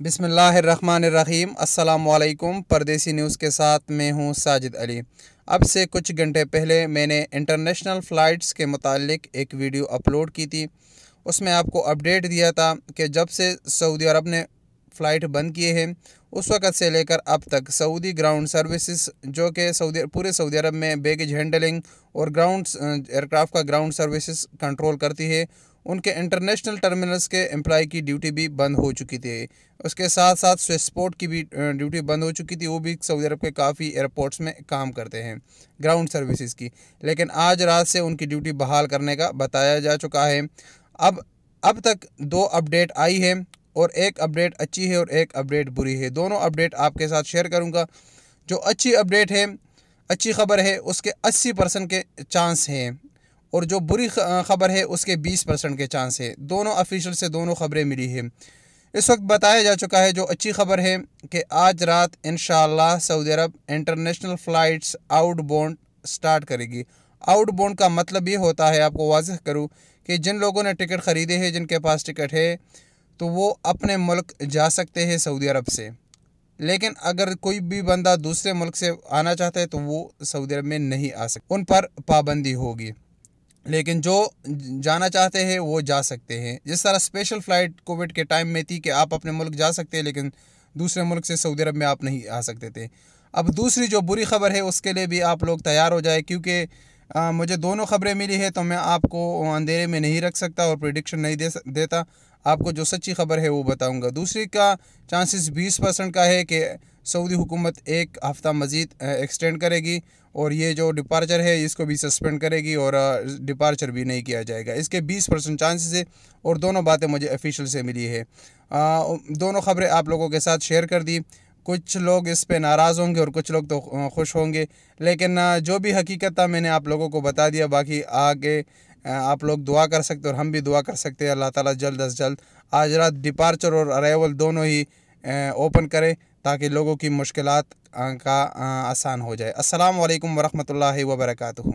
बिस्मिल्लाहिर्रहमानिर्रहीम। अस्सलामुअलैकुम। परदेसी न्यूज़ के साथ मैं हूँ साजिद अली। अब से कुछ घंटे पहले मैंने इंटरनेशनल फ़्लाइट्स के मुतालिक एक वीडियो अपलोड की थी। उसमें आपको अपडेट दिया था कि जब से सऊदी अरब ने फ़्लाइट बंद किए हैं उस वक़्त से लेकर अब तक सऊदी ग्राउंड सर्विसेज, जो कि पूरे सऊदी अरब में बैगेज हैंडलिंग और ग्राउंड एयरक्राफ्ट का ग्राउंड सर्विसेज कंट्रोल करती है, उनके इंटरनेशनल टर्मिनल्स के एम्प्लॉय की ड्यूटी भी बंद हो चुकी थी। उसके साथ साथ स्विसपोर्ट की भी ड्यूटी बंद हो चुकी थी। वो भी सऊदी अरब के काफ़ी एयरपोर्ट्स में काम करते हैं ग्राउंड सर्विसेज की, लेकिन आज रात से उनकी ड्यूटी बहाल करने का बताया जा चुका है। अब तक दो अपडेट आई है और एक अपडेट अच्छी है और एक अपडेट बुरी है। दोनों अपडेट आपके साथ शेयर करूंगा। जो अच्छी अपडेट है, अच्छी खबर है, उसके 80% के चांस हैं और जो बुरी खबर है उसके 20% के चांस है। दोनों ऑफिशियल से दोनों खबरें मिली है। इस वक्त बताया जा चुका है, जो अच्छी खबर है कि आज रात इंशाअल्लाह सऊदी अरब इंटरनेशनल फ़्लाइट्स आउटबाउंड स्टार्ट करेगी। आउटबाउंड का मतलब ये होता है, आपको वाज़ह करूँ, कि जिन लोगों ने टिकट ख़रीदे हैं, जिनके पास टिकट है, तो वो अपने मुल्क जा सकते हैं सऊदी अरब से। लेकिन अगर कोई भी बंदा दूसरे मुल्क से आना चाहता है तो वो सऊदी अरब में नहीं आ सकता, उन पर पाबंदी होगी। लेकिन जो जाना चाहते हैं वो जा सकते हैं। जिस तरह स्पेशल फ़्लाइट कोविड के टाइम में थी कि आप अपने मुल्क जा सकते हैं लेकिन दूसरे मुल्क से सऊदी अरब में आप नहीं आ सकते थे। अब दूसरी जो बुरी खबर है उसके लिए भी आप लोग तैयार हो जाए, क्योंकि मुझे दोनों खबरें मिली है तो मैं आपको अंधेरे में नहीं रख सकता और प्रेडिक्शन नहीं देता। आपको जो सच्ची खबर है वो बताऊंगा। दूसरी का चांसेस 20% का है कि सऊदी हुकूमत एक हफ़्ता मज़ीद एक्सटेंड करेगी और ये जो डिपार्चर है इसको भी सस्पेंड करेगी और डिपार्चर भी नहीं किया जाएगा। इसके 20% चांसेस है और दोनों बातें मुझे ऑफिशियल से मिली है। दोनों खबरें आप लोगों के साथ शेयर कर दी। कुछ लोग इस पे नाराज़ होंगे और कुछ लोग तो खुश होंगे, लेकिन जो भी हकीकत था मैंने आप लोगों को बता दिया। बाकी आगे आप लोग दुआ कर सकते और हम भी दुआ कर सकते हैं अल्लाह ताला जल्द अज जल्द आज रात डिपार्चर और अराइवल दोनों ही ओपन करें ताकि लोगों की मुश्किलात का आसान हो जाए। अस्सलाम वालेकुम वरहमतुल्लाहि वबरकातुहू।